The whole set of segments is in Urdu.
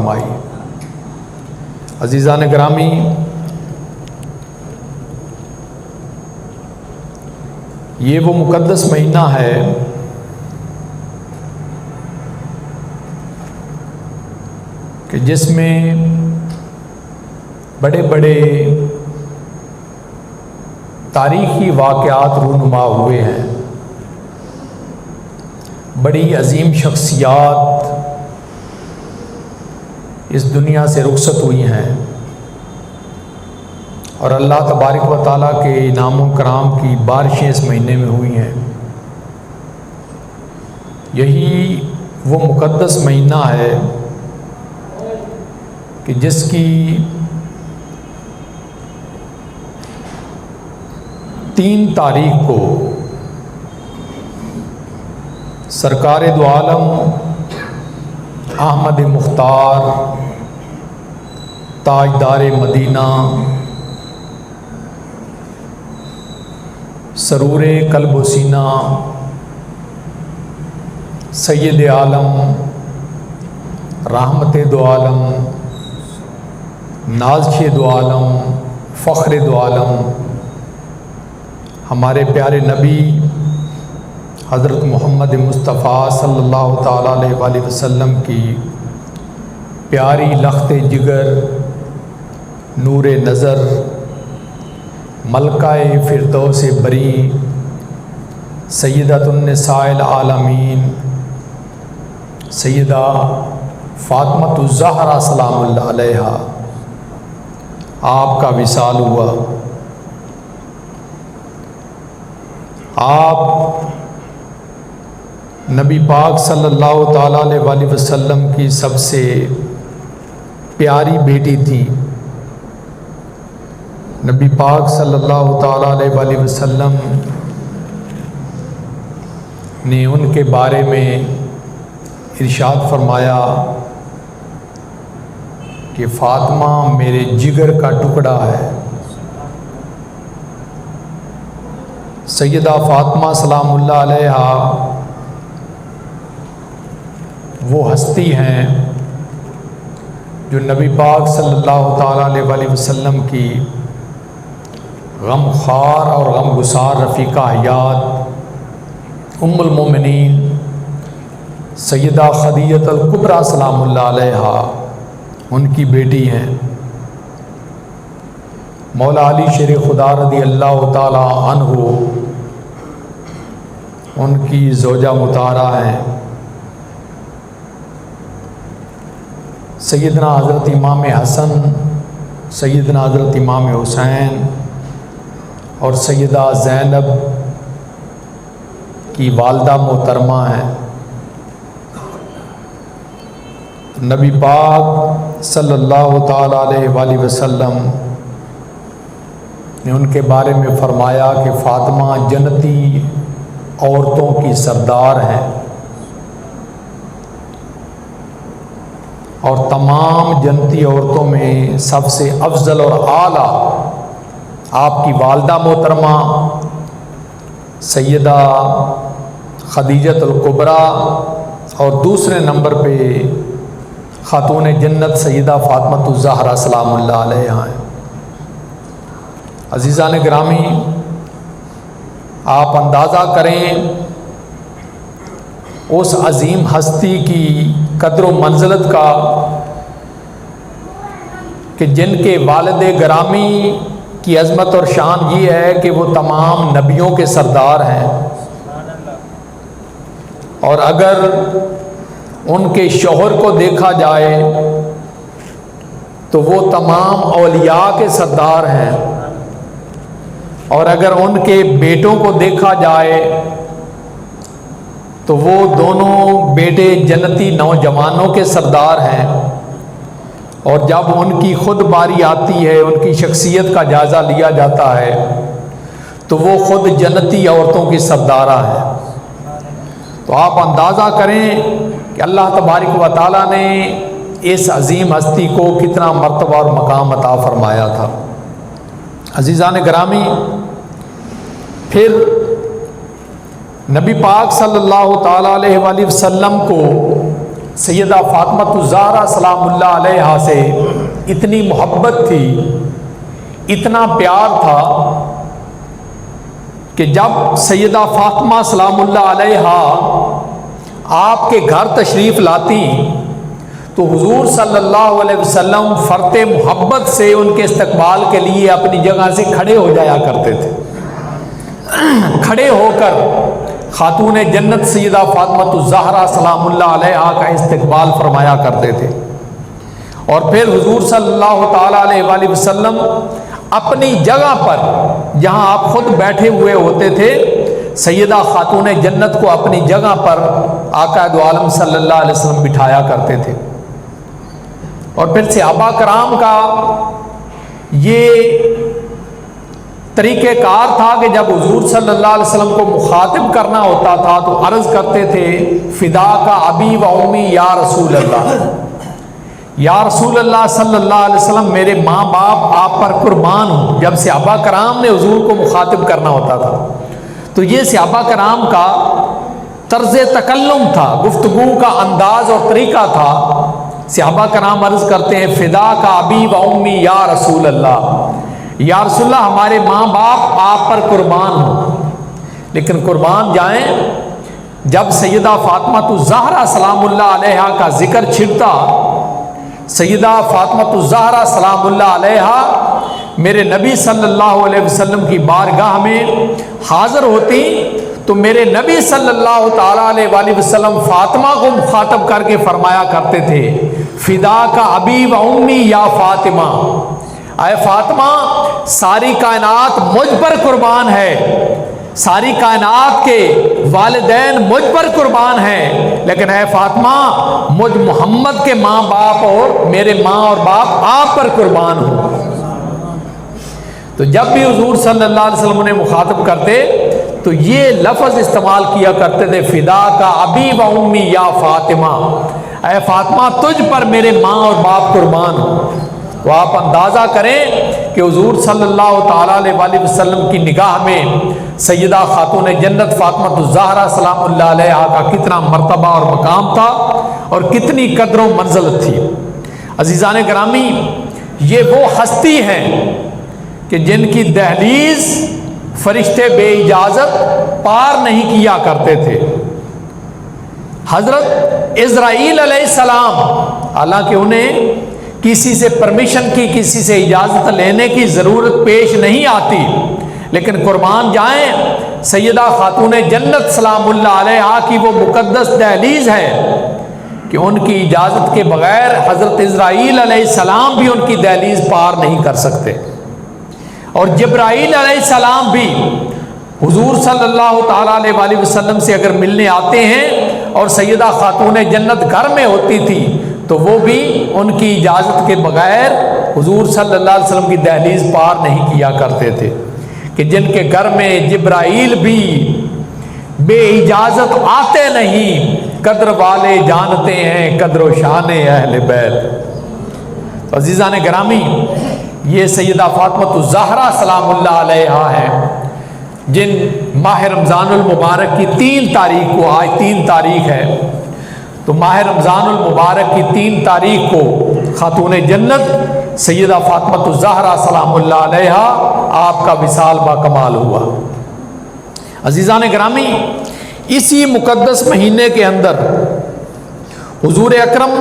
فرمائی۔ عزیزان گرامی، یہ وہ مقدس مہینہ ہے کہ جس میں بڑے بڑے تاریخی واقعات رونما ہوئے ہیں، بڑی عظیم شخصیات اس دنیا سے رخصت ہوئی ہیں، اور اللہ تبارک و تعالیٰ کے انعام و کرام کی بارشیں اس مہینے میں ہوئی ہیں۔ یہی وہ مقدس مہینہ ہے کہ جس کی 3 تاریخ کو سرکار دو عالم احمد مختار تاجدار مدینہ سرور قلب و سینہ سید عالم رحمت دو عالم نازش دو عالم فخر دو عالم ہمارے پیارے نبی حضرت محمد مصطفیٰ صلی اللہ تعالیٰ علیہ وآلہ وسلم کی پیاری لخت جگر، نور نظر، ملکہ فردوس بری، سیدۃ النساء العالمین سیدہ فاطمۃ الزہرا سلام اللہ علیہا، آپ کا وصال ہوا۔ آپ نبی پاک صلی اللہ تعالیٰ علیہ وآلہ وسلم کی سب سے پیاری بیٹی تھی۔ نبی پاک صلی اللہ تعالیٰ علیہ وآلہ وسلم نے ان کے بارے میں ارشاد فرمایا کہ فاطمہ میرے جگر کا ٹکڑا ہے۔ سیدہ فاطمہ سلام اللہ علیہا وہ ہستی ہیں جو نبی پاک صلی اللہ تعالیٰ علیہ وآلہ وسلم کی غم خوار اور غم گسار رفیقہ حیات ام المومنین سیدہ خدیجہ الکبریٰ سلام اللہ علیہا ان کی بیٹی ہیں۔ مولا علی شیر خدا رضی اللہ تعالیٰ عنہ ان کی زوجہ مطہرہ ہیں۔ سیدنا حضرت امام حسن، سیدنا حضرت امام حسین اور سیدہ زینب کی والدہ محترمہ ہیں۔ نبی پاک صلی اللہ تعالیٰ علیہ وآلہ وسلم نے ان کے بارے میں فرمایا کہ فاطمہ جنتی عورتوں کی سردار ہیں، اور تمام جنتی عورتوں میں سب سے افضل اور اعلیٰ آپ کی والدہ محترمہ سیدہ خدیجہ الکبریٰ اور دوسرے نمبر پہ خاتون جنت سیدہ فاطمۃ الزہرا سلام اللہ علیہا ہیں۔ عزیزان گرامی، آپ اندازہ کریں اس عظیم ہستی کی قدر و منزلت کا کہ جن کے والد گرامی کی عظمت اور شان یہ ہے کہ وہ تمام نبیوں کے سردار ہیں، اور اگر ان کے شوہر کو دیکھا جائے تو وہ تمام اولیاء کے سردار ہیں، اور اگر ان کے بیٹوں کو دیکھا جائے تو وہ دونوں بیٹے جنتی نوجوانوں کے سردار ہیں، اور جب ان کی خود باری آتی ہے، ان کی شخصیت کا جائزہ لیا جاتا ہے تو وہ خود جنتی عورتوں کی سردارہ ہیں۔ تو آپ اندازہ کریں کہ اللہ تبارک و تعالیٰ نے اس عظیم ہستی کو کتنا مرتبہ اور مقام عطا فرمایا تھا۔ عزیزان گرامی، پھر نبی پاک صلی اللہ تعالیٰ علیہ وآلہ وسلم کو سیدہ فاطمہ الزہرا سلام اللہ علیہا سے اتنی محبت تھی، اتنا پیار تھا کہ جب سیدہ فاطمہ سلام اللہ علیہا آپ کے گھر تشریف لاتی تو حضور صلی اللہ علیہ وسلم فرط محبت سے ان کے استقبال کے لیے اپنی جگہ سے کھڑے ہو جایا کرتے تھے۔ کھڑے ہو کر خاتون جنت سیدہ فاطمہ الزہرا سلام اللہ علیہا کا استقبال فرمایا کرتے تھے، اور پھر حضور صلی اللہ تعالیٰ علیہ وآلہ وسلم اپنی جگہ پر جہاں آپ خود بیٹھے ہوئے ہوتے تھے، سیدہ خاتون جنت کو اپنی جگہ پر آقا دو عالم صلی اللہ علیہ وسلم بٹھایا کرتے تھے۔ اور پھر صحابہ کرام کا یہ طریقہ کار تھا کہ جب حضور صلی اللہ علیہ وسلم کو مخاطب کرنا ہوتا تھا تو عرض کرتے تھے فدا کا ابی و امی یا رسول اللہ، یا رسول اللہ صلی اللہ علیہ وسلم میرے ماں باپ آپ پر قربان ہوں۔ جب صحابہ کرام نے حضور کو مخاطب کرنا ہوتا تھا تو یہ صحابہ کرام کا طرز تکلم تھا، گفتگو کا انداز اور طریقہ تھا۔ صحابہ کرام عرض کرتے ہیں فدا کا ابی و امی یا رسول اللہ، یا رسول اللہ ہمارے ماں باپ آپ پر قربان ہوں۔ لیکن قربان جائیں، جب سیدہ فاطمہ الزہرا سلام اللہ علیہا کا ذکر چھڑتا، سیدہ فاطمہ الزہرا سلام اللہ علیہا میرے نبی صلی اللہ علیہ وسلم کی بارگاہ میں حاضر ہوتی تو میرے نبی صلی اللہ تعالیٰ علیہ وآلہ وسلم فاطمہ کو مخاطب کر کے فرمایا کرتے تھے فدا کا ابی و امی یا فاطمہ، اے فاطمہ ساری کائنات مجھ پر قربان ہے، ساری کائنات کے والدین مجھ پر قربان ہیں، لیکن اے فاطمہ مجھ محمد کے ماں باپ اور میرے ماں اور باپ آپ پر قربان ہوں۔ تو جب بھی حضور صلی اللہ علیہ وسلم نے مخاطب کرتے تو یہ لفظ استعمال کیا کرتے تھے فدا کا ابی و امی یا فاطمہ، اے فاطمہ تجھ پر میرے ماں اور باپ قربان ہوں۔ تو آپ اندازہ کریں کہ حضور صلی اللہ تعالیٰ علیہ وآلہ وسلم کی نگاہ میں سیدہ خاتون جنت فاطمہ الزہرا سلام اللہ علیہا کا کتنا مرتبہ اور مقام تھا اور کتنی قدر و منزلت تھی۔ عزیزان گرامی، یہ وہ ہستی ہیں کہ جن کی دہلیز فرشتے بے اجازت پار نہیں کیا کرتے تھے۔ حضرت اسرائیل علیہ السلام، حالانکہ انہیں کسی سے پرمیشن کی، کسی سے اجازت لینے کی ضرورت پیش نہیں آتی، لیکن قربان جائیں سیدہ خاتون جنت سلام اللہ علیہا کی وہ مقدس دہلیز ہے کہ ان کی اجازت کے بغیر حضرت اسرائیل علیہ السلام بھی ان کی دہلیز پار نہیں کر سکتے، اور جبرائیل علیہ السلام بھی حضور صلی اللہ تعالیٰ علیہ وآلہ وسلم سے اگر ملنے آتے ہیں اور سیدہ خاتون جنت گھر میں ہوتی تھی تو وہ بھی ان کی اجازت کے بغیر حضور صلی اللہ علیہ وسلم کی دہلیز پار نہیں کیا کرتے تھے، کہ جن کے گھر میں جبرائیل بھی بے اجازت آتے نہیں، قدر والے جانتے ہیں قدر و شان اہل بیت۔ عزیزان گرامی، یہ سیدہ فاطمہ الزہرا سلام اللہ علیہا ہے جن ماہ رمضان المبارک کی 3 تاریخ کو، آج 3 تاریخ ہے، تو ماہ رمضان المبارک کی 3 تاریخ کو خاتون جنت سیدہ فاطمہ الزہرا سلام اللہ علیہا آپ کا وصال با کمال ہوا۔ عزیزان گرامی، اسی مقدس مہینے کے اندر حضور اکرم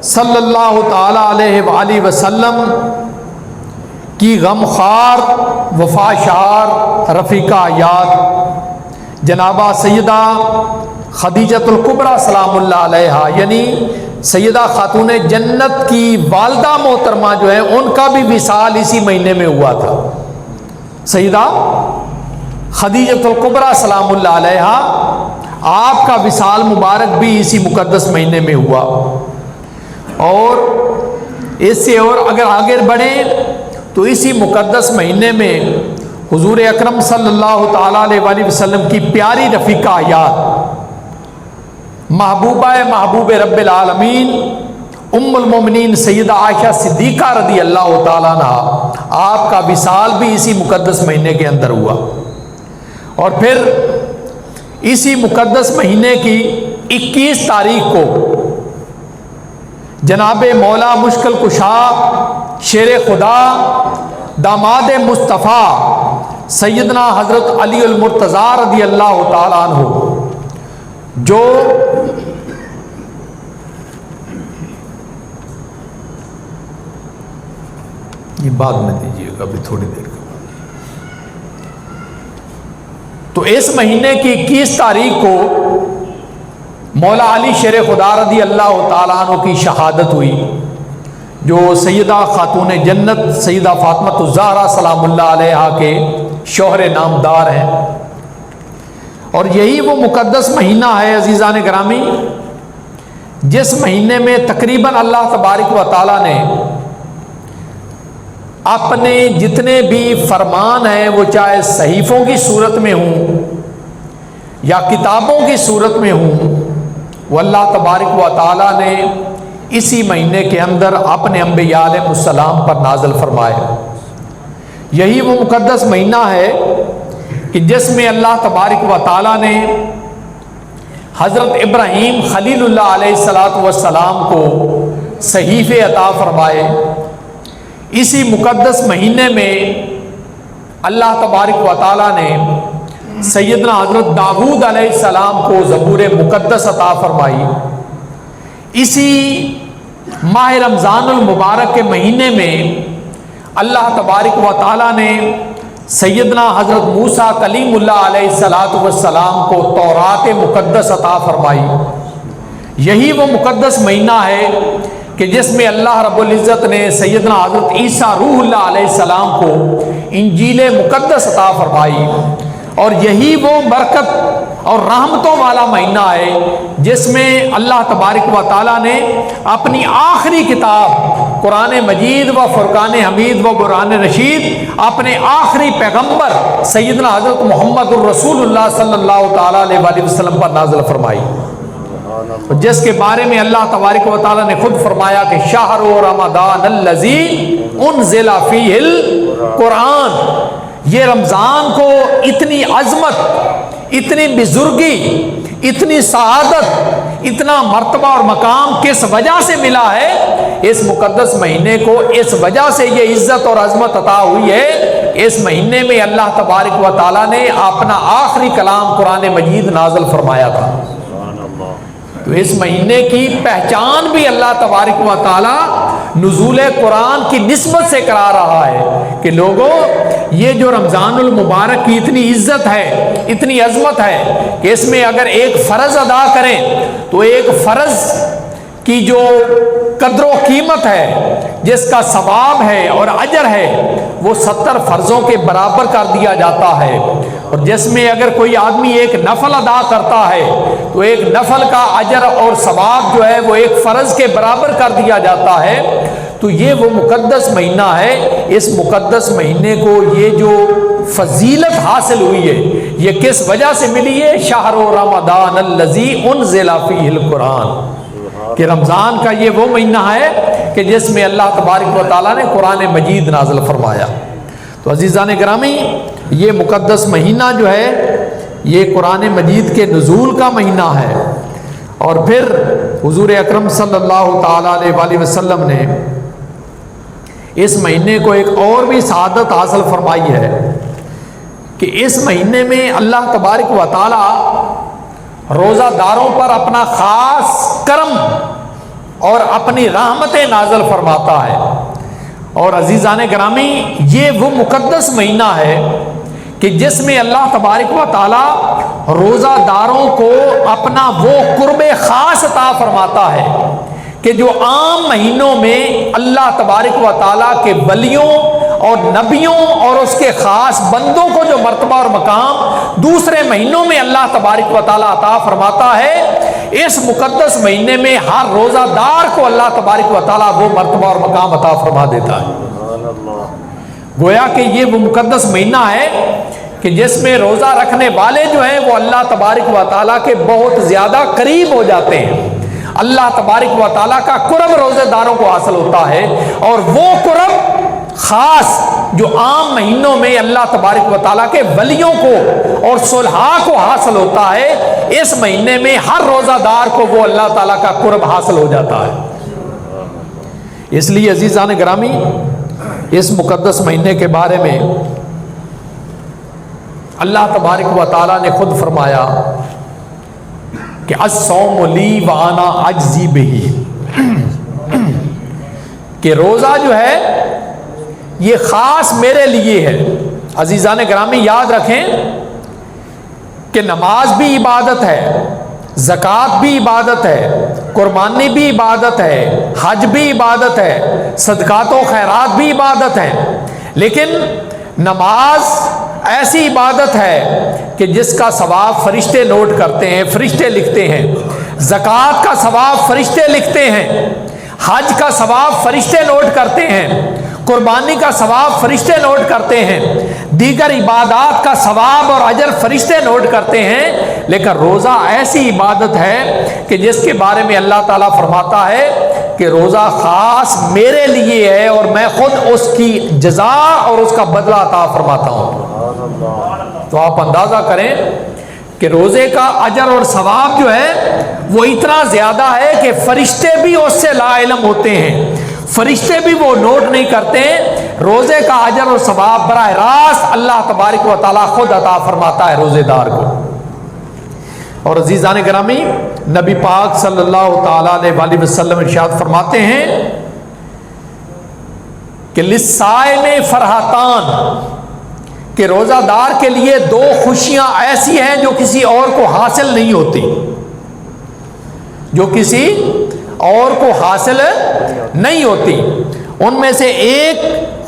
صلی اللہ تعالی علیہ وآلہ وسلم کی غمخوار وفاشار رفیقہ یاد جنابہ سیدہ خدیجۃ الکبریٰ سلام اللہ علیہا، یعنی سیدہ خاتون جنت کی والدہ محترمہ جو ہے ان کا بھی وصال اسی مہینے میں ہوا تھا۔ سیدہ خدیجۃ الکبریٰ سلام اللہ علیہا، آپ کا وصال مبارک بھی اسی مقدس مہینے میں ہوا۔ اور اس سے اور اگر آگے بڑھیں تو اسی مقدس مہینے میں حضور اکرم صلی اللہ تعالیٰ علیہ وآلہ وسلم کی پیاری رفیقہ حیات محبوبہ محبوب رب العالمین ام المومنین سیدہ عائشہ صدیقہ رضی اللہ تعالیٰ عنہ، آپ کا وصال بھی اسی مقدس مہینے کے اندر ہوا۔ اور پھر اسی مقدس مہینے کی 21 تاریخ کو جناب مولا مشکل کشا شیر خدا داماد مصطفیٰ سیدنا حضرت علی المرتضیٰ رضی اللہ تعالیٰ عنہ، جو یہ بعد میں دیجیے گا ابھی تھوڑی دیر کے بعد۔ تو اس مہینے کی 21 تاریخ کو مولا علی شیر خدا رضی اللہ تعالیٰ عنہ کی شہادت ہوئی، جو سیدہ خاتون جنت سیدہ فاطمہ الزہرا سلام اللہ علیہا کے شوہر نامدار ہیں۔ اور یہی وہ مقدس مہینہ ہے عزیزان گرامی جس مہینے میں تقریباً اللہ تبارک و تعالیٰ نے اپنے جتنے بھی فرمان ہیں، وہ چاہے صحیفوں کی صورت میں ہوں یا کتابوں کی صورت میں ہوں، وہ اللہ تبارک و تعالیٰ نے اسی مہینے کے اندر اپنے انبیاء علیہ السلام پر نازل فرمائے۔ یہی وہ مقدس مہینہ ہے کہ جس میں اللہ تبارک و تعالیٰ نے حضرت ابراہیم خلیل اللہ علیہ السلام کو صحیفے عطا فرمائے۔ اسی مقدس مہینے میں اللہ تبارک و تعالیٰ نے سیدنا حضرت داؤد علیہ السلام کو زبور مقدس عطا فرمائی۔ اسی ماہ رمضان المبارک کے مہینے میں اللہ تبارک و تعالیٰ نے سیدنا حضرت موسیٰ کلیم اللہ علیہ السلام کو تورات مقدس عطا فرمائی۔ یہی وہ مقدس مہینہ ہے کہ جس میں اللہ رب العزت نے سیدنا حضرت عیسیٰ روح اللہ علیہ السلام کو انجیل مقدس عطا فرمائی۔ اور یہی وہ برکت اور رحمتوں والا مہینہ ہے جس میں اللہ تبارک و تعالیٰ نے اپنی آخری کتاب قرآن مجید و فرقان حمید و قرآن رشید اپنے آخری پیغمبر سیدنا حضرت محمد الرسول اللہ صلی اللہ تعالیٰ علیہ وسلم پر نازل فرمائی، جس کے بارے میں اللہ تبارک و تعالیٰ نے خود فرمایا کہ شہر رمضان الذی انزل فیہ القرآن، یہ رمضان کو اتنی عظمت، اتنی بزرگی، اتنی سعادت، اتنا مرتبہ اور مقام کس وجہ سے ملا ہے؟ اس مقدس مہینے کو اس وجہ سے یہ عزت اور عظمت عطا ہوئی ہے، اس مہینے میں اللہ تبارک و تعالیٰ نے اپنا آخری کلام قرآن مجید نازل فرمایا تھا۔ تو اس مہینے کی پہچان بھی اللہ تبارک و تعالیٰ نزول قرآن کی نسبت سے کرا رہا ہے کہ لوگوں، یہ جو رمضان المبارک کی اتنی عزت ہے، اتنی عظمت ہے کہ اس میں اگر ایک فرض ادا کریں تو ایک فرض کی جو قدر و قیمت ہے، جس کا ثواب ہے اور اجر ہے، وہ 70 فرضوں کے برابر کر دیا جاتا ہے۔ اور جس میں اگر کوئی آدمی ایک نفل ادا کرتا ہے تو ایک نفل کا اجر اور ثواب جو ہے وہ ایک فرض کے برابر کر دیا جاتا ہے۔ تو یہ وہ مقدس مہینہ ہے، اس مقدس مہینے کو یہ جو فضیلت حاصل ہوئی ہے یہ کس وجہ سے ملی ہے؟ شہر رمضان الذی انزل فیہ القرآن، کہ رمضان کا یہ وہ مہینہ ہے کہ جس میں اللہ تبارک و تعالیٰ نے قرآن مجید نازل فرمایا۔ تو عزیزان گرامی، یہ مقدس مہینہ جو ہے یہ قرآن مجید کے نزول کا مہینہ ہے۔ اور پھر حضور اکرم صلی اللہ تعالیٰ علیہ وسلم نے اس مہینے کو ایک اور بھی سعادت حاصل فرمائی ہے کہ اس مہینے میں اللہ تبارک و تعالیٰ روزہ داروں پر اپنا خاص کرم اور اپنی رحمتیں نازل فرماتا ہے۔ اور عزیزان گرامی، یہ وہ مقدس مہینہ ہے کہ جس میں اللہ تبارک و تعالیٰ روزہ داروں کو اپنا وہ قرب خاص عطا فرماتا ہے کہ جو عام مہینوں میں اللہ تبارک و تعالیٰ کے ولیوں اور نبیوں اور اس کے خاص بندوں کو جو مرتبہ اور مقام دوسرے مہینوں میں اللہ تبارک و تعالیٰ عطا فرماتا ہے، اس مقدس مہینے میں ہر روزہ دار کو اللہ تبارک و تعالیٰ وہ مرتبہ اور مقام عطا فرما دیتا ہے۔ گویا کہ یہ وہ مقدس مہینہ ہے کہ جس میں روزہ رکھنے والے جو ہیں وہ اللہ تبارک و تعالیٰ کے بہت زیادہ قریب ہو جاتے ہیں۔ اللہ تبارک و تعالیٰ کا قرب روزے داروں کو حاصل ہوتا ہے، اور وہ قرب خاص جو عام مہینوں میں اللہ تبارک و تعالیٰ کے ولیوں کو اور صلحاء کو حاصل ہوتا ہے، اس مہینے میں ہر روزہ دار کو وہ اللہ تعالیٰ کا قرب حاصل ہو جاتا ہے۔ اس لیے عزیزان گرامی اس مقدس مہینے کے بارے میں اللہ تبارک و تعالیٰ نے خود فرمایا کہ الصوم لی وانا اجزی بہ، کہ روزہ جو ہے یہ خاص میرے لیے ہے۔ عزیزان گرامی یاد رکھیں کہ نماز بھی عبادت ہے، زکوٰۃ بھی عبادت ہے، قربانی بھی عبادت ہے، حج بھی عبادت ہے، صدقات و خیرات بھی عبادت ہے، لیکن نماز ایسی عبادت ہے کہ جس کا ثواب فرشتے نوٹ کرتے ہیں، فرشتے لکھتے ہیں، زکوٰۃ کا ثواب فرشتے لکھتے ہیں، حج کا ثواب فرشتے نوٹ کرتے ہیں، قربانی کا ثواب فرشتے نوٹ کرتے ہیں، دیگر عبادات کا ثواب اور اجر فرشتے نوٹ کرتے ہیں، لیکن روزہ ایسی عبادت ہے کہ جس کے بارے میں اللہ تعالیٰ فرماتا ہے کہ روزہ خاص میرے لیے ہے اور میں خود اس کی جزا اور اس کا بدلہ عطا فرماتا ہوں۔ تو آپ اندازہ کریں کہ روزے کا اجر اور ثواب جو ہے وہ اتنا زیادہ ہے کہ فرشتے بھی اس سے لا علم ہوتے ہیں، فرشتے بھی وہ نوٹ نہیں کرتے۔ روزے کا اجر اور ثواب براہ راست اللہ تبارک و تعالیٰ خود عطا فرماتا ہے روزے دار کو۔ اور عزیزان گرامی نبی پاک صلی اللہ تعالیٰ علیہ وسلم ارشاد فرماتے ہیں کہ للصائم فرحتان، کہ روزہ دار کے لیے دو خوشیاں ایسی ہیں جو کسی اور کو حاصل نہیں ہوتی، جو کسی اور کو حاصل نہیں ہوتی۔ ان میں سے ایک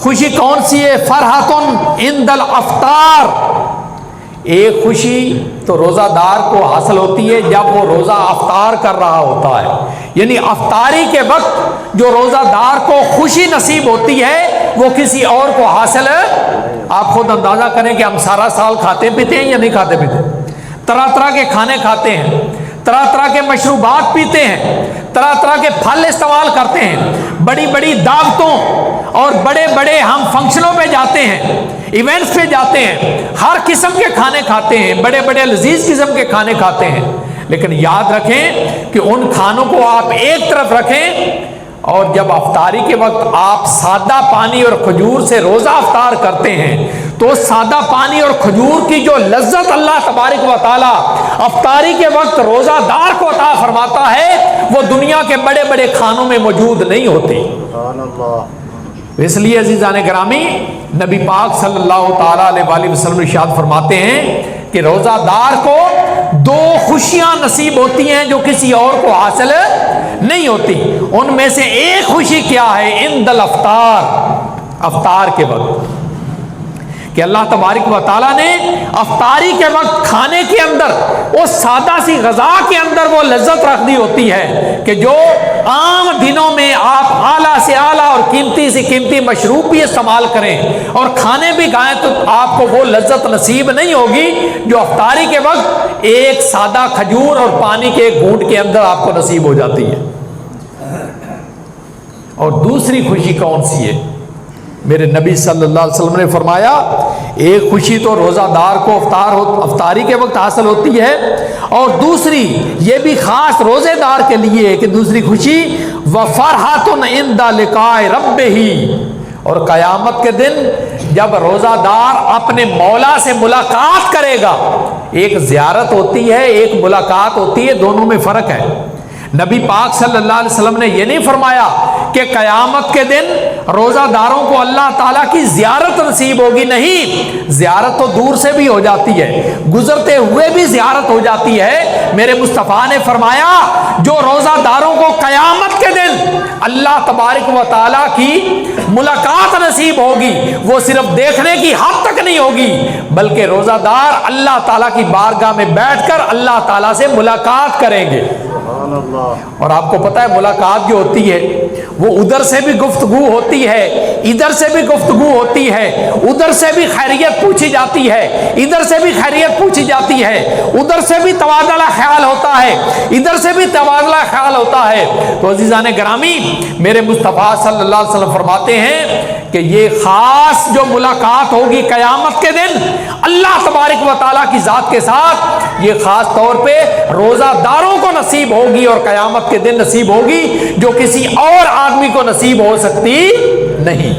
خوشی کون سی ہے؟ فرحتن عند الافطار، ایک خوشی تو روزہ دار کو حاصل ہوتی ہے جب وہ روزہ افطار کر رہا ہوتا ہے، یعنی افطاری کے وقت جو روزہ دار کو خوشی نصیب ہوتی ہے وہ کسی اور کو حاصل ہے۔ آپ خود اندازہ کریں کہ ہم سارا سال کھاتے پیتے ہیں یا نہیں کھاتے پیتے، طرح طرح کے کھانے کھاتے ہیں، طرح طرح کے مشروبات پیتے ہیں، طرح طرح کے پھل استعمال کرتے ہیں، بڑی بڑی دعوتوں اور بڑے بڑے ہم فنکشنوں پہ جاتے ہیں، ایونٹس پہ جاتے ہیں، ہر قسم کے کھانے کھاتے ہیں، بڑے بڑے لذیذ قسم کے کھانے کھاتے ہیں، لیکن یاد رکھیں کہ ان کھانوں کو آپ ایک طرف رکھیں اور جب افطاری کے وقت آپ سادہ پانی اور کھجور سے روزہ افطار کرتے ہیں تو سادہ پانی اور کھجور کی جو لذت اللہ تبارک و تعالیٰ افطاری کے وقت روزہ دار کو عطا فرماتا ہے وہ دنیا کے بڑے بڑے کھانوں میں موجود نہیں ہوتی۔ سبحان اللہ۔ اس لیے عزیزان گرامی نبی پاک صلی اللہ تعالیٰ علیہ وسلم ارشاد فرماتے ہیں کہ روزہ دار کو دو خوشیاں نصیب ہوتی ہیں جو کسی اور کو حاصل نہیں ہوتی۔ ان میں سے ایک خوشی کیا ہے؟ عند الافطار، افطار کے وقت، کہ اللہ تبارک و تعالیٰ نے افطاری کے وقت کھانے کے اندر اس سادہ سی غذا کے اندر وہ لذت رکھ دی ہوتی ہے کہ جو عام دنوں میں آپ اعلیٰ سے اعلیٰ اور قیمتی سے قیمتی مشروب بھی استعمال کریں اور کھانے بھی کھائیں تو آپ کو وہ لذت نصیب نہیں ہوگی جو افطاری کے وقت ایک سادہ کھجور اور پانی کے ایک گھونٹ کے اندر آپ کو نصیب ہو جاتی ہے۔ اور دوسری خوشی کون سی ہے؟ میرے نبی صلی اللہ علیہ وسلم نے فرمایا ایک خوشی تو روزہ دار کو افطاری کے وقت حاصل ہوتی ہے، اور دوسری یہ بھی خاص روزے دار کے لیے ہے کہ دوسری خوشی وَفَرْحَةٌ عِنْدَ لِقَاءِ رَبِّهِ، اور قیامت کے دن جب روزہ دار اپنے مولا سے ملاقات کرے گا، ایک زیارت ہوتی ہے ایک ملاقات ہوتی ہے، دونوں میں فرق ہے۔ نبی پاک صلی اللہ علیہ وسلم نے یہ نہیں فرمایا کہ قیامت کے دن روزہ داروں کو اللہ تعالیٰ کی زیارت نصیب ہوگی، نہیں، زیارت تو دور سے بھی ہو جاتی ہے، گزرتے ہوئے بھی زیارت ہو جاتی ہے۔ میرے مصطفیٰ نے فرمایا جو روزہ داروں کو قیامت کے دن اللہ تبارک و تعالیٰ کی ملاقات نصیب ہوگی وہ صرف دیکھنے کی حد تک نہیں ہوگی بلکہ روزہ دار اللہ تعالیٰ کی بارگاہ میں بیٹھ کر اللہ تعالیٰ سے ملاقات کریں گے۔ اور آپ کو پتا ہے ملاقات جو ہوتی ہے وہ ادھر سے بھی گفتگو ہوتی ہے، ادھر سے بھی گفتگو ہوتی ہے، ادھر سے بھی خیریت پوچھی جاتی ہے، ادھر سے بھی خیریت پوچھی جاتی ہے، ادھر سے بھی تبادلہ خیال ہوتا ہے، ادھر سے بھی تبادلہ خیال ہوتا ہے۔ تو عزیزان گرامی میرے مصطفیٰ صلی اللہ علیہ وسلم فرماتے ہیں کہ یہ خاص جو ملاقات ہوگی قیامت کے دن اللہ تبارک و تعالیٰ کی ذات کے ساتھ، یہ خاص طور پہ روزہ داروں کو نصیب ہوگی اور قیامت کے دن نصیب ہوگی، جو کسی اور آدمی کو نصیب ہو سکتی نہیں۔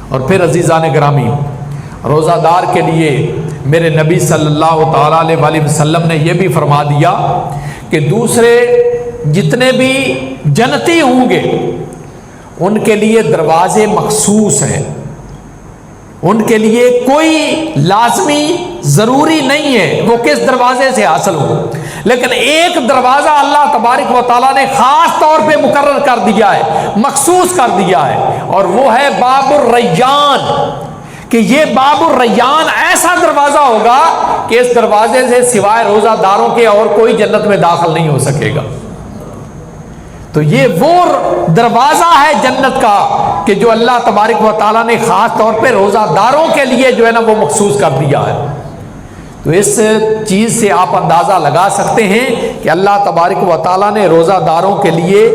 اور پھر عزیزان گرامی، روزہ دار کے لیے میرے نبی صلی اللہ تعالیٰ علیہ وسلم نے یہ بھی فرما دیا کہ دوسرے جتنے بھی جنتی ہوں گے ان کے لیے دروازے مخصوص ہیں، ان کے لیے کوئی لازمی ضروری نہیں ہے وہ کس دروازے سے حاصل ہو، لیکن ایک دروازہ اللہ تبارک و تعالیٰ نے خاص طور پہ مقرر کر دیا ہے، مخصوص کر دیا ہے، اور وہ ہے باب الریان، کہ یہ باب الریان ایسا دروازہ ہوگا کہ اس دروازے سے سوائے روزہ داروں کے اور کوئی جنت میں داخل نہیں ہو سکے گا۔ تو یہ وہ دروازہ ہے جنت کا کہ جو اللہ تبارک و تعالیٰ نے خاص طور پہ روزہ داروں کے لیے جو ہے نا وہ مخصوص کر دیا ہے۔ تو اس چیز سے آپ اندازہ لگا سکتے ہیں کہ اللہ تبارک و تعالیٰ نے روزہ داروں کے لیے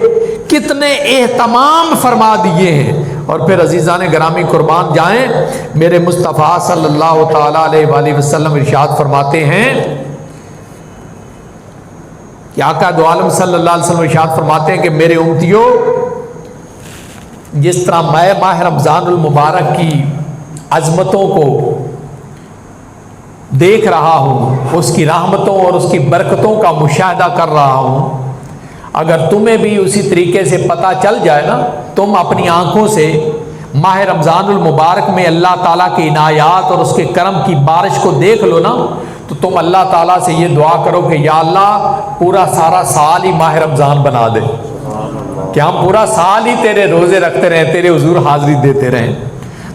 کتنے اہتمام فرما دیے ہیں۔ اور پھر عزیزان گرامی قربان جائیں، میرے مصطفیٰ صلی اللہ تعالیٰ علیہ وآلہ وسلم ارشاد فرماتے ہیں کہ آقا دو عالم صلی اللہ علیہ وسلم ارشاد فرماتے ہیں کہ میرے امتیوں، جس طرح میں ماہ رمضان المبارک کی عظمتوں کو دیکھ رہا ہوں، اس کی رحمتوں اور اس کی برکتوں کا مشاہدہ کر رہا ہوں، اگر تمہیں بھی اسی طریقے سے پتہ چل جائے نا، تم اپنی آنکھوں سے ماہ رمضان المبارک میں اللہ تعالیٰ کی عنایات اور اس کے کرم کی بارش کو دیکھ لو نا، تو تم اللہ تعالیٰ سے یہ دعا کرو کہ یا اللہ پورا سارا سال ہی ماہ رمضان بنا دے، کہ ہم پورا سال ہی تیرے روزے رکھتے رہیں، تیرے حضور حاضری دیتے رہیں۔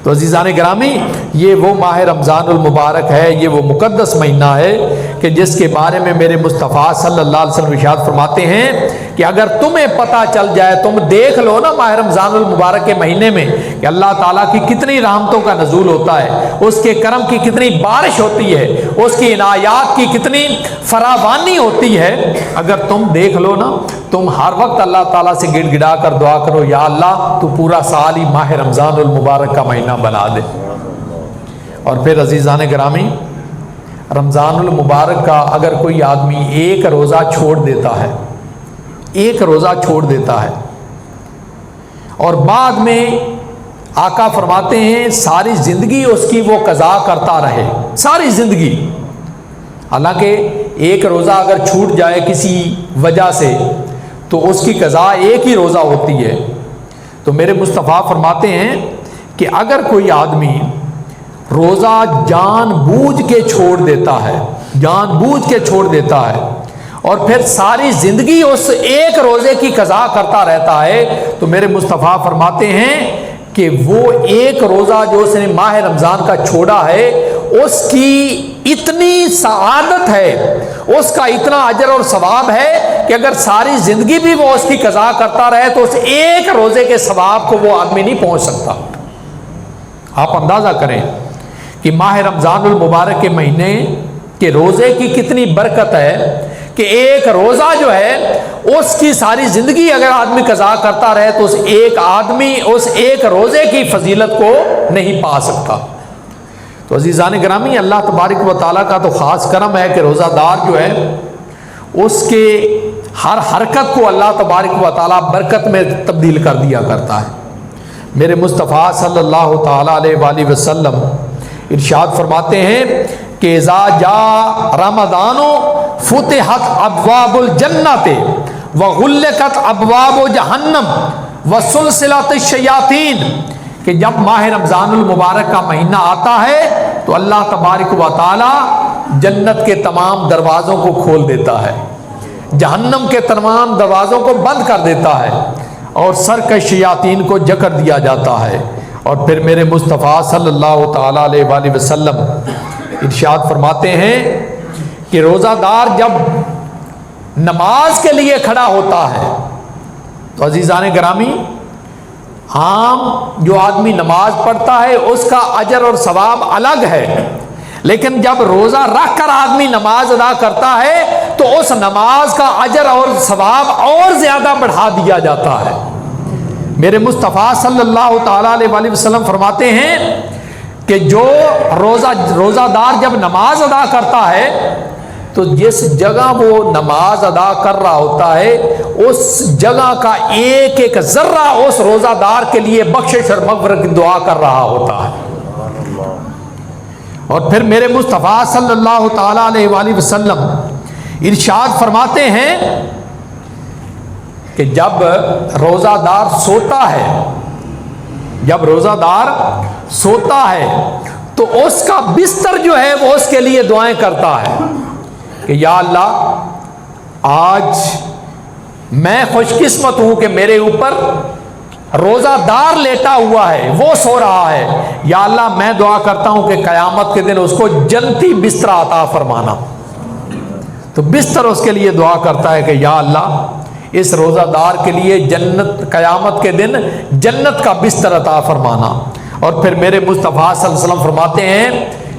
تو عزیزان گرامی، یہ وہ ماہ رمضان المبارک ہے، یہ وہ مقدس مہینہ ہے کہ جس کے بارے میں میرے مصطفیٰ صلی اللہ علیہ وسلم ارشاد فرماتے ہیں کہ اگر تمہیں پتہ چل جائے، تم دیکھ لو نا ماہ رمضان المبارک کے مہینے میں کہ اللہ تعالیٰ کی کتنی رحمتوں کا نزول ہوتا ہے، اس کے کرم کی کتنی بارش ہوتی ہے، اس کی عنایات کی کتنی فراوانی ہوتی ہے، اگر تم دیکھ لو نا، تم ہر وقت اللہ تعالیٰ سے گڑ گڑا کر دعا کرو یا اللہ تو پورا سال ہی ماہ رمضان المبارک کا مہینہ بنا دے۔ اور پھر عزیزان گرامی، رمضان المبارک کا اگر کوئی آدمی ایک روزہ چھوڑ دیتا ہے، ایک روزہ چھوڑ دیتا ہے اور بعد میں آقا فرماتے ہیں ساری زندگی اس کی وہ قضا کرتا رہے، ساری زندگی، حالانکہ ایک روزہ اگر چھوٹ جائے کسی وجہ سے تو اس کی قضا ایک ہی روزہ ہوتی ہے، تو میرے مصطفیٰ فرماتے ہیں کہ اگر کوئی آدمی روزہ جان بوجھ کے چھوڑ دیتا ہے، جان بوجھ کے چھوڑ دیتا ہے اور پھر ساری زندگی اس ایک روزے کی قضا کرتا رہتا ہے، تو میرے مصطفیٰ فرماتے ہیں کہ وہ ایک روزہ جو اس نے ماہ رمضان کا چھوڑا ہے، اس کی اتنی سعادت ہے، اس کا اتنا اجر اور ثواب ہے کہ اگر ساری زندگی بھی وہ اس کی قضا کرتا رہے تو اس ایک روزے کے ثواب کو وہ آدمی نہیں پہنچ سکتا۔ آپ اندازہ کریں کہ ماہ رمضان المبارک کے مہینے کے روزے کی کتنی برکت ہے کہ ایک روزہ جو ہے اس کی ساری زندگی اگر آدمی قضا کرتا رہے تو اس ایک آدمی اس ایک روزے کی فضیلت کو نہیں پا سکتا۔ تو عزیزان گرامی، اللہ تبارک و تعالیٰ کا تو خاص کرم ہے کہ روزہ دار جو ہے اس کے ہر حرکت کو اللہ تبارک و تعالیٰ برکت میں تبدیل کر دیا کرتا ہے۔ میرے مصطفیٰ صلی اللہ تعالیٰ علیہ وآلہ وسلم ارشاد فرماتے ہیں کہ اذا جاء رمضان فتحت ابواب الجنت وغلقت ابواب جہنم وسلسلۃ الشیاطین، کہ جب ماہ رمضان المبارک کا مہینہ آتا ہے تو اللہ تبارک و تعالی جنت کے تمام دروازوں کو کھول دیتا ہے، جہنم کے تمام دروازوں کو بند کر دیتا ہے اور سرکش شیاطین کو جکڑ دیا جاتا ہے۔ اور پھر میرے مصطفیٰ صلی اللہ تعالیٰ علیہ وآلہ وسلم ارشاد فرماتے ہیں کہ روزہ دار جب نماز کے لیے کھڑا ہوتا ہے تو عزیزان گرامی، عام جو آدمی نماز پڑھتا ہے اس کا اجر اور ثواب الگ ہے، لیکن جب روزہ رکھ کر آدمی نماز ادا کرتا ہے تو اس نماز کا اجر اور ثواب اور زیادہ بڑھا دیا جاتا ہے۔ میرے مصطفیٰ صلی اللہ تعالیٰ علیہ وسلم فرماتے ہیں کہ جو روزہ دار جب نماز ادا کرتا ہے تو جس جگہ وہ نماز ادا کر رہا ہوتا ہے اس جگہ کا ایک ایک ذرہ اس روزہ دار کے لیے بخشش اور مغفرت کی دعا کر رہا ہوتا ہے۔ اور پھر میرے مصطفیٰ صلی اللہ تعالیٰ علیہ وآلہ وسلم ارشاد فرماتے ہیں کہ جب روزہ دار سوتا ہے تو اس کا بستر جو ہے وہ اس کے لیے دعائیں کرتا ہے کہ یا اللہ آج میں خوش قسمت ہوں کہ میرے اوپر روزہ دار لیٹا ہوا ہے، وہ سو رہا ہے، یا اللہ میں دعا کرتا ہوں کہ قیامت کے دن اس کو جنتی بستر عطا فرمانا۔ تو بستر اس کے لیے دعا کرتا ہے کہ یا اللہ اس روزہ دار کے لیے قیامت کے دن جنت کا بستر عطا فرمانا۔ اور پھر میرے مصطفیٰ صلی اللہ علیہ وسلم فرماتے ہیں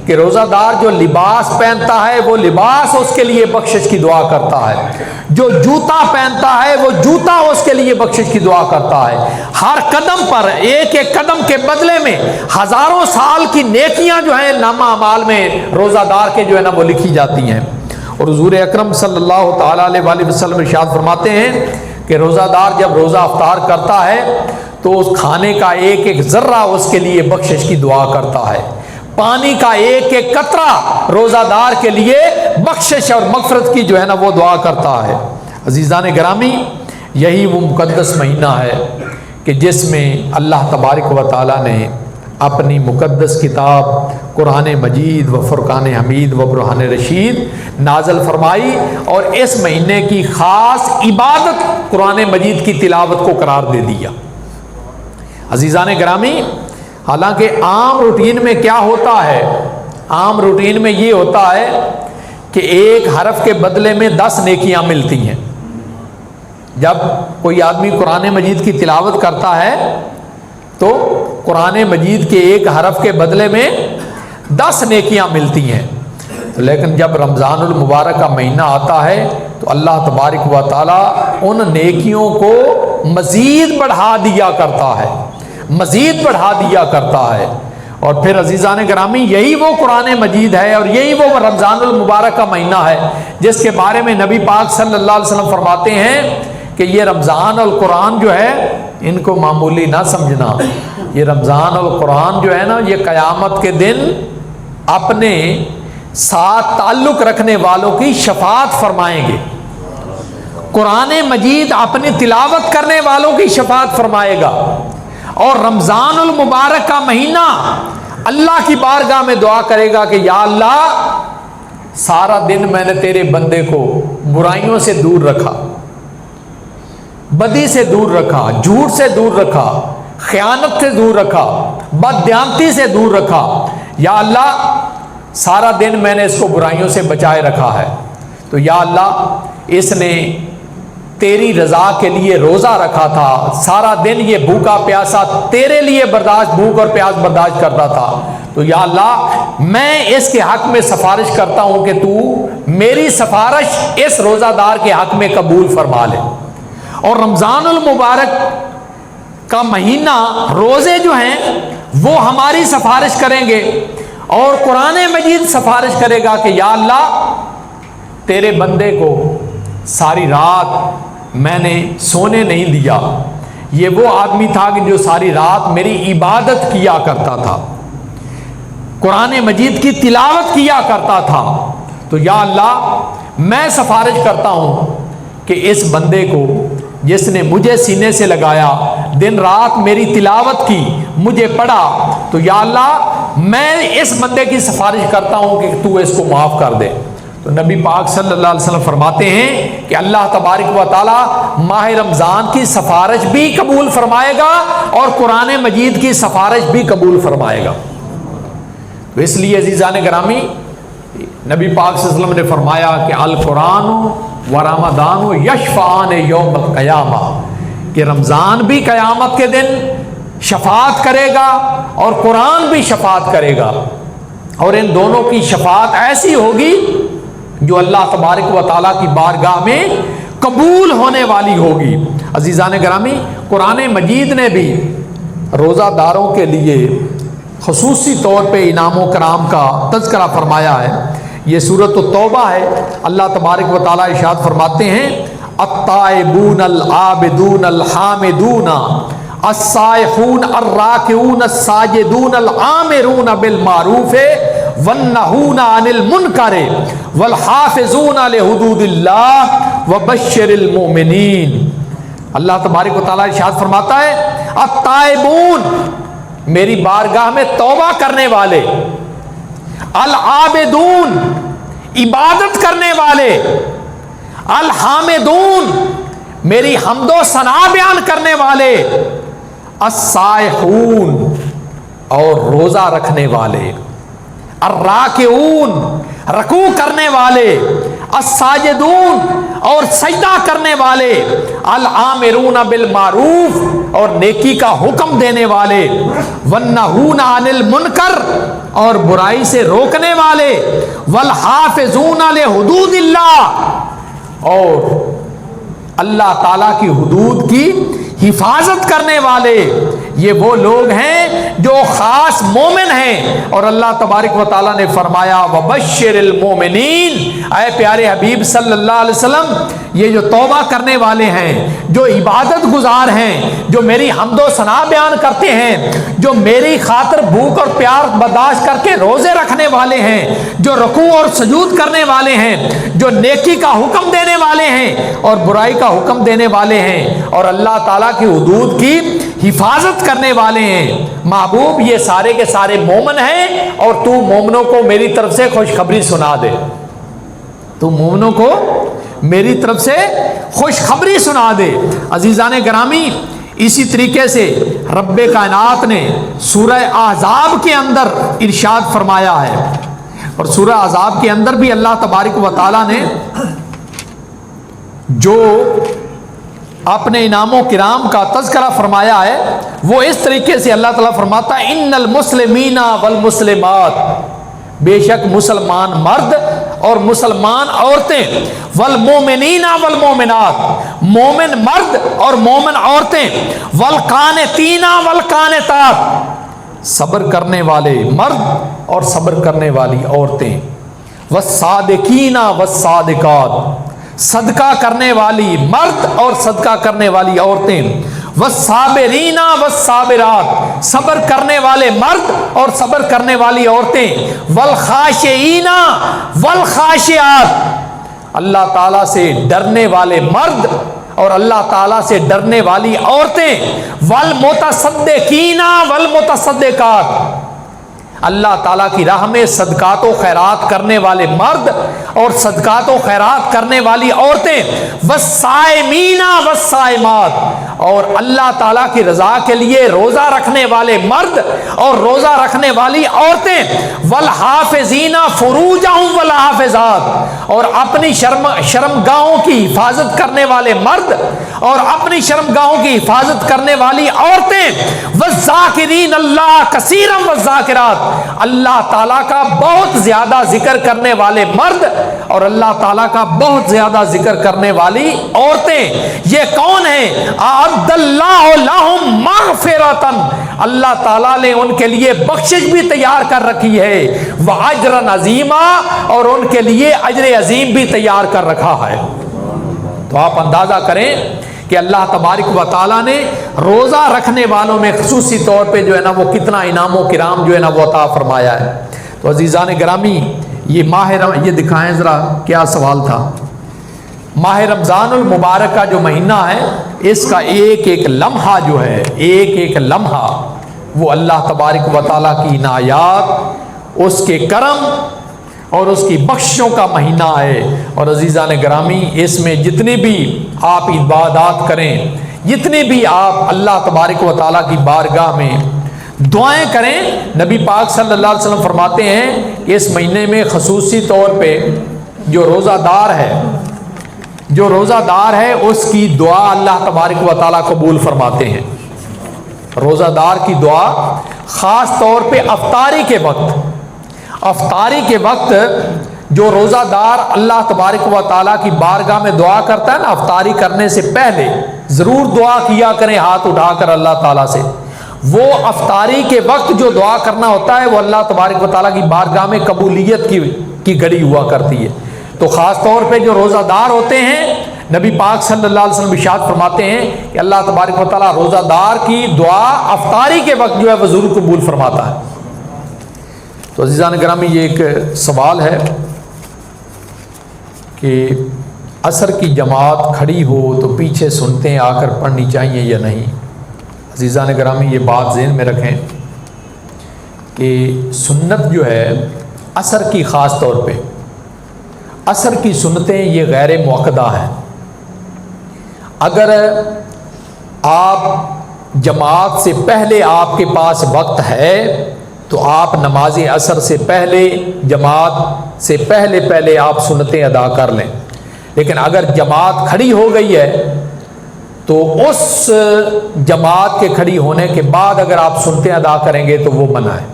کہ روزہ دار جو لباس پہنتا ہے وہ لباس اس کے لیے بخشش کی دعا کرتا ہے، جو جوتا پہنتا ہے وہ جوتا اس کے لیے بخشش کی دعا کرتا ہے۔ ہر قدم پر ایک ایک قدم کے بدلے میں ہزاروں سال کی نیکیاں جو ہیں نامہ اعمال میں روزہ دار کے جو ہے نا وہ لکھی جاتی ہیں۔ اور حضور اکرم صلی اللہ تعالیٰ علیہ وآلہ وسلم ارشاد فرماتے ہیں کہ روزہ دار جب روزہ افطار کرتا ہے تو اس کھانے کا ایک ایک ذرہ اس کے لیے بخشش کی دعا کرتا ہے، پانی کا ایک ایک قطرہ روزہ دار کے لیے بخشش اور مغفرت کی جو ہے نا وہ دعا کرتا ہے۔ عزیزان گرامی، یہی وہ مقدس مہینہ ہے کہ جس میں اللہ تبارک و تعالیٰ نے اپنی مقدس کتاب قرآن مجید و فرقان حمید و برہان رشید نازل فرمائی، اور اس مہینے کی خاص عبادت قرآن مجید کی تلاوت کو قرار دے دیا۔ عزیزان گرامی، حالانکہ عام روٹین میں کیا ہوتا ہے؟ عام روٹین میں یہ ہوتا ہے کہ ایک حرف کے بدلے میں 10 نیکیاں ملتی ہیں۔ جب کوئی آدمی قرآن مجید کی تلاوت کرتا ہے تو قرآن مجید کے ایک حرف کے بدلے میں 10 نیکیاں ملتی ہیں، لیکن جب رمضان المبارک کا مہینہ آتا ہے تو اللہ تبارک و تعالیٰ ان نیکیوں کو مزید بڑھا دیا کرتا ہے۔ اور پھر عزیزان گرامی، یہی وہ قرآن مجید ہے اور یہی وہ رمضان المبارک کا مہینہ ہے جس کے بارے میں نبی پاک صلی اللہ علیہ وسلم فرماتے ہیں کہ یہ رمضان اور قرآن جو ہے ان کو معمولی نہ سمجھنا، یہ رمضان اور قرآن جو ہے نا یہ قیامت کے دن اپنے ساتھ تعلق رکھنے والوں کی شفاعت فرمائیں گے۔ قرآن مجید اپنی تلاوت کرنے والوں کی شفاعت فرمائے گا، اور رمضان المبارک کا مہینہ اللہ کی بارگاہ میں دعا کرے گا کہ یا اللہ سارا دن میں نے تیرے بندے کو برائیوں سے دور رکھا، بدی سے دور رکھا، جھوٹ سے دور رکھا، خیانت سے دور رکھا، بددیانتی سے دور رکھا، یا اللہ سارا دن میں نے اس کو برائیوں سے بچائے رکھا ہے، تو یا اللہ اس نے تیری رضا کے لیے روزہ رکھا تھا، سارا دن یہ بھوکا پیاسا تیرے لیے بھوک اور پیاس برداشت کرتا تھا، تو یا اللہ میں اس کے حق میں سفارش کرتا ہوں کہ تو میری سفارش اس روزہ دار کے حق میں قبول فرما لے۔ اور رمضان المبارک کا مہینہ روزے جو ہیں وہ ہماری سفارش کریں گے، اور قرآن مجید سفارش کرے گا کہ یا اللہ تیرے بندے کو ساری رات میں نے سونے نہیں دیا، یہ وہ آدمی تھا کہ جو ساری رات میری عبادت کیا کرتا تھا، قرآن مجید کی تلاوت کیا کرتا تھا، تو یا اللہ میں سفارش کرتا ہوں کہ اس بندے کو جس نے مجھے سینے سے لگایا، دن رات میری تلاوت کی، مجھے پڑھا، تو یا اللہ میں اس بندے کی سفارش کرتا ہوں کہ تو اس کو معاف کر دے۔ تو نبی پاک صلی اللہ علیہ وسلم فرماتے ہیں کہ اللہ تبارک و تعالی ماہ رمضان کی سفارش بھی قبول فرمائے گا اور قرآن مجید کی سفارش بھی قبول فرمائے گا۔ تو اس لیے عزیزان گرامی، نبی پاک صلی اللہ علیہ وسلم نے فرمایا کہ القرآن و رمضان یشفعان یوم القیامہ، کہ رمضان بھی قیامت کے دن شفاعت کرے گا اور قرآن بھی شفاعت کرے گا، اور ان دونوں کی شفاعت ایسی ہوگی جو اللہ تبارک و تعالیٰ کی بارگاہ میں قبول ہونے والی ہوگی۔ عزیزان گرامی، قرآن مجید نے بھی روزہ داروں کے لیے خصوصی طور پہ انعام و کرام کا تذکرہ فرمایا ہے۔ یہ سورۃ التوبہ ہے۔ اللہ تبارک و تعالیٰ ارشاد فرماتے ہیں التائبون العابدون الحامدون السائحون الراکعون الساجدون الآمرون بالمعروف والنہون عن المنکر والحافظون لحدود اللہ وبشر المؤمنین۔ اللہ تبارک و تعالیٰ ارشاد فرماتا ہے التائبون، میری بارگاہ میں توبہ کرنے والے، العابدون، عبادت کرنے والے، الحامدون، میری حمد و ثنا بیان کرنے والے، السائحون، اور روزہ رکھنے والے، الراکعون، رکوع کرنے والے، الساجدون، اور سجدہ کرنے والے، الآمرون بالمعروف، اور نیکی کا حکم دینے والے، والنہون عن المنکر، اور برائی سے روکنے والے، والحافظون لحدود اللہ، اور اللہ تعالیٰ کی حدود کی حفاظت کرنے والے۔ یہ وہ لوگ ہیں جو خاص مومن ہیں، اور اللہ تبارک و تعالیٰ نے فرمایا وبشر المومنین، اے پیارے حبیب صلی اللہ علیہ وسلم، یہ جو توبہ کرنے والے ہیں، جو عبادت گزار ہیں، جو میری حمد و ثنا بیان کرتے ہیں، جو میری خاطر بھوک اور پیار برداشت کر کے روزے رکھنے والے ہیں، جو رکوع اور سجود کرنے والے ہیں، جو نیکی کا حکم دینے والے ہیں اور برائی کا حکم دینے والے ہیں، اور اللہ تعالیٰ کی حدود کی حفاظت کرنے والے ہیں۔ محبوب، یہ سارے کے سارے مومن ہیں، اور تو مومنوں کو میری طرف سے خوشخبری سنا دے، تو مومنوں کو میری طرف سے خوشخبری سنا دے۔ عزیزان گرامی، اسی طریقے سے رب کائنات نے سورہ احزاب کے اندر ارشاد فرمایا ہے، اور سورہ احزاب کے اندر بھی اللہ تبارک و تعالیٰ نے جو اپنے انعام و کرام کا تذکرہ فرمایا ہے، وہ اس طریقے سے اللہ تعالیٰ فرماتا ہے ان المسلمین والمسلمات، بے شک مسلمان مرد اور مسلمان عورتیں، والمومنین والمومنات، مومن مرد اور مومن عورتیں، والقانتین والقانتات، صبر کرنے والے مرد اور صبر کرنے والی عورتیں، والصادقین والصادقات، صدقہ کرنے والی مرد اور صدقہ کرنے والی عورتیں، والصابرین والصابرات، صبر کرنے والے مرد اور صبر کرنے والی عورتیں، والخاشعین والخاشعات، اللہ تعالیٰ سے ڈرنے والے مرد اور اللہ تعالیٰ سے ڈرنے والی عورتیں، والمتصدقین والمتصدقات، اللہ تعالیٰ کی راہ میں صدقات و خیرات کرنے والے مرد اور صدقات و خیرات کرنے والی عورتیں، والصائمین والصائمات، اور اللہ تعالیٰ کی رضا کے لیے روزہ رکھنے والے مرد اور روزہ رکھنے والی عورتیں، والحافظین فروجہم والحافظات، اور اپنی شرمگاہوں کی حفاظت کرنے والے مرد اور اپنی شرمگاہوں کی حفاظت کرنے والی عورتیں، والذاکرین اللہ کثیرا والذاکرات، اللہ تعالیٰ کا بہت زیادہ ذکر کرنے والے مرد اور اللہ تعالیٰ کا بہت زیادہ ذکر کرنے والی عورتیں۔ یہ کون ہیں؟ اعد اللہ لہم مغفرۃ، اللہ تعالیٰ نے ان کے لیے بخشش بھی تیار کر رکھی ہے، واجرا عظیما، اور ان کے لیے اجر عظیم بھی تیار کر رکھا ہے۔ تو آپ اندازہ کریں کہ اللہ تبارک و تعالیٰ نے روزہ رکھنے والوں میں خصوصی طور پہ جو ہے نا وہ کتنا انعام و کرام جو ہے نا وہ عطا فرمایا ہے۔ تو عزیزان گرامی، یہ دکھائیں ذرا کیا سوال تھا۔ ماہ رمضان المبارک کا جو مہینہ ہے، اس کا ایک ایک لمحہ جو ہے، ایک ایک لمحہ وہ اللہ تبارک و تعالیٰ کی عنایات، اس کے کرم اور اس کی بخشوں کا مہینہ ہے۔ اور عزیزان گرامی، اس میں جتنے بھی آپ عبادات کریں، جتنے بھی آپ اللہ تبارک و تعالیٰ کی بارگاہ میں دعائیں کریں، نبی پاک صلی اللہ علیہ وسلم فرماتے ہیں اس مہینے میں خصوصی طور پہ جو روزہ دار ہے اس کی دعا اللہ تبارک و تعالیٰ قبول فرماتے ہیں۔ روزہ دار کی دعا خاص طور پہ افطاری کے وقت جو روزہ دار اللہ تبارک و تعالیٰ کی بارگاہ میں دعا کرتا ہے نا، افطاری کرنے سے پہلے ضرور دعا کیا کریں ہاتھ اٹھا کر اللہ تعالیٰ سے. وہ افطاری کے وقت جو دعا کرنا ہوتا ہے وہ اللہ تبارک و تعالیٰ کی بارگاہ میں قبولیت کی گھڑی ہوا کرتی ہے. تو خاص طور پہ جو روزہ دار ہوتے ہیں، نبی پاک صلی اللہ علیہ وسلم ارشاد فرماتے ہیں کہ اللہ تبارک و تعالیٰ روزہ دار کی دعا افطاری کے وقت جو ہے وہ ضرور قبول فرماتا ہے. تو عزیزان گرامی، یہ ایک سوال ہے کہ عصر کی جماعت کھڑی ہو تو پیچھے سنتے آ کر پڑھنی چاہیے یا نہیں. عزیزان گرامی، یہ بات ذہن میں رکھیں کہ سنت جو ہے عصر کی، خاص طور پہ عصر کی سنتیں یہ غیر موقدہ ہیں. اگر آپ جماعت سے پہلے آپ کے پاس وقت ہے تو آپ نماز عصر سے پہلے، جماعت سے پہلے آپ سنتیں ادا کر لیں. لیکن اگر جماعت کھڑی ہو گئی ہے تو اس جماعت کے کھڑی ہونے کے بعد اگر آپ سنتیں ادا کریں گے تو وہ منع ہے.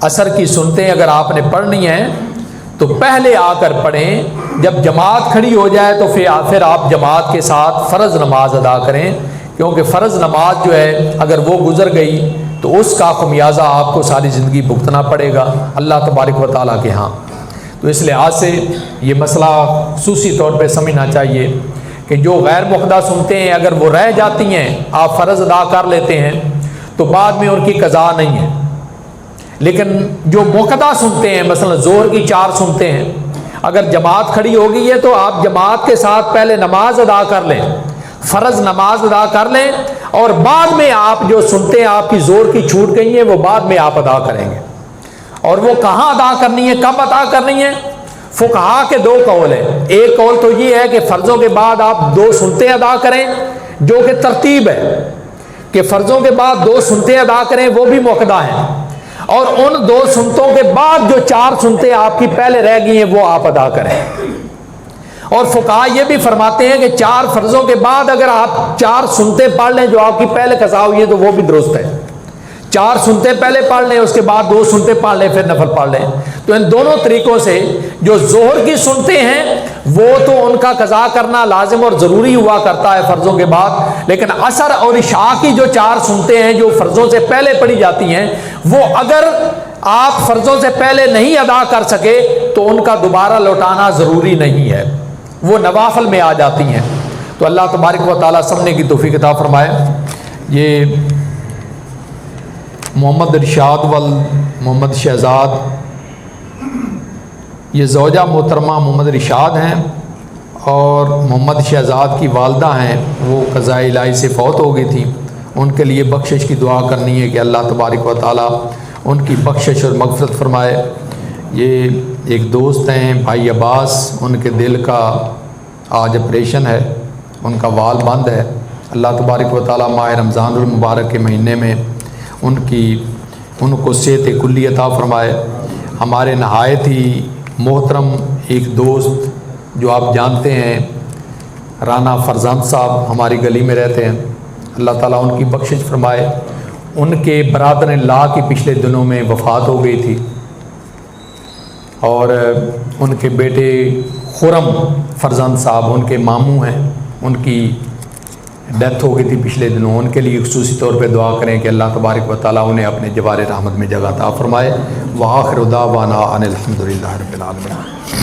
عصر کی سنتیں اگر آپ نے پڑھنی ہیں تو پہلے آ کر پڑھیں. جب جماعت کھڑی ہو جائے تو پھر آپ جماعت کے ساتھ فرض نماز ادا کریں، کیونکہ فرض نماز جو ہے اگر وہ گزر گئی تو اس کا خمیازہ آپ کو ساری زندگی بھگتنا پڑے گا اللہ تبارک و تعالیٰ کے ہاں. تو اس لحاظ سے یہ مسئلہ خصوصی طور پہ سمجھنا چاہیے کہ جو غیر موقدہ سنتے ہیں اگر وہ رہ جاتی ہیں، آپ فرض ادا کر لیتے ہیں تو بعد میں ان کی قضا نہیں ہے. لیکن جو موقدہ سنتے ہیں، مثلا ظہر کی 4 سنتے ہیں، اگر جماعت کھڑی ہو گئی ہے تو آپ جماعت کے ساتھ پہلے نماز ادا کر لیں، فرض نماز ادا کر لیں، اور بعد میں آپ جو سنتے ہیں آپ کی ظہر کی چھوٹ گئی ہیں وہ بعد میں آپ ادا کریں گے. اور وہ کہاں ادا کرنی ہے، کب ادا کرنی ہے؟ فقہا کے 2 قول ہیں. ایک قول تو یہ ہے کہ فرضوں کے بعد آپ 2 سنتیں ادا کریں، جو کہ ترتیب ہے کہ فرضوں کے بعد 2 سنتیں ادا کریں، وہ بھی موقدہ ہیں. اور ان 2 سنتوں کے بعد جو 4 سنتیں آپ کی پہلے رہ گئی ہیں وہ آپ ادا کریں. اور فقہا یہ بھی فرماتے ہیں کہ 4 فرضوں کے بعد اگر آپ 4 سنتیں پڑھ لیں جو آپ کی پہلے قضا ہوئی ہے تو وہ بھی درست ہے. 4 سنتیں پہلے پڑھ لیں، اس کے بعد 2 سنتیں پڑھ لیں، پھر نفل پڑھ لیں. تو ان دونوں طریقوں سے جو ظہر کی سنتیں ہیں وہ تو ان کا قضا کرنا لازم اور ضروری ہوا کرتا ہے فرضوں کے بعد. لیکن عصر اور عشاء کی جو 4 سنتیں ہیں جو فرضوں سے پہلے پڑھی جاتی ہیں، وہ اگر آپ فرضوں سے پہلے نہیں ادا کر سکے تو ان کا دوبارہ لوٹانا ضروری نہیں ہے، وہ نوافل میں آ جاتی ہیں. تو اللہ تبارک و تعالیٰ سمجھنے کی توفیق عطا فرمائے. یہ محمد ارشاد محمد شہزاد، یہ زوجہ محترمہ محمد ارشاد ہیں اور محمد شہزاد کی والدہ ہیں، وہ قضاء الہی سے فوت ہو گئی تھی. ان کے لیے بخشش کی دعا کرنی ہے کہ اللہ تبارک و تعالیٰ ان کی بخشش اور مغفرت فرمائے. یہ ایک دوست ہیں بھائی عباس، ان کے دل کا آج آپریشن ہے، ان کا وال بند ہے. اللہ تبارک و تعالیٰ ماہ رمضان المبارک کے مہینے میں ان کو صحت کلی عطا فرمائے. ہمارے نہایت ہی محترم ایک دوست جو آپ جانتے ہیں، رانا فرزند صاحب، ہماری گلی میں رہتے ہیں، اللہ تعالیٰ ان کی بخشش فرمائے. ان کے برادر لا کی پچھلے دنوں میں وفات ہو گئی تھی اور ان کے بیٹے خرم فرزند صاحب ان کے ماموں ہیں، ان کی ڈیتھ ہو گئی تھی پچھلے دنوں. ان کے لیے خصوصی طور پہ دعا کریں کہ اللہ تبارک و تعالیٰ انہیں اپنے جوار رحمت میں جگہ عطا فرمائے. وآخر دعوانا ان الحمد للہ رب العالمین.